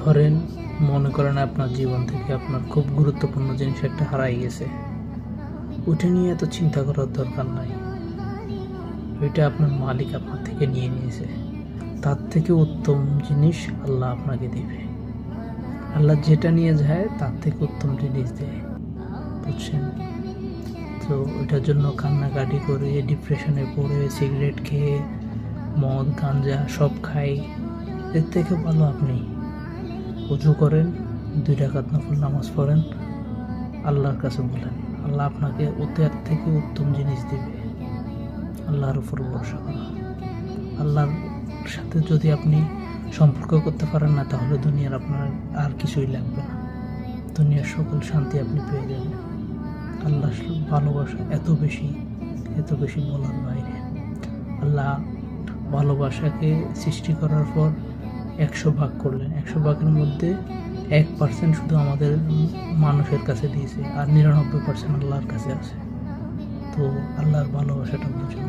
ধরেন মনে করেন আপনার জীবন থেকে আপনার খুব গুরুত্বপূর্ণ জিনিস একটা হারাই গেছে, ওটা নিয়ে এত চিন্তা করার দরকার নাই। ওইটা আপনার মালিক আপনার থেকে নিয়ে নিয়েছে, তার থেকে উত্তম জিনিস আল্লাহ আপনাকে দিবে। আল্লাহ যেটা নিয়ে যায় তার থেকে উত্তম জিনিস দেয়, বুঝছেন? তো ওইটার জন্য কান্নাকাটি করে ডিপ্রেশনে পড়ে সিগারেট খেয়ে মদ গাঞ্জা সব খাই, এর থেকে ভালো আপনি উজু করেন, 2 রাকাত নফল নামাজ পড়েন, আল্লাহর কাছে বলেন, আল্লাহ আপনাকে ওদের থেকে উত্তম জিনিস দিবে। আল্লাহর উপর ভরসা করা। আল্লাহর সাথে যদি আপনি সম্পর্ক করতে পারেন না, তাহলে দুনিয়ার আপনার আর কিছুই লাগবে না, দুনিয়ার সকল শান্তি আপনি পেয়ে যাবেন। আল্লাহর ভালোবাসা এত বেশি বলার বাইরে। আল্লাহ ভালোবাসাকে সৃষ্টি করার পর 100 ভাগ করলেন, 100 ভাগের মধ্যে 1% শুধু আমাদের মানুষের কাছে দিয়েছে, আর 99% আল্লাহর কাছে আছে। তো আল্লাহর ভালোবাসাটা বুঝুন।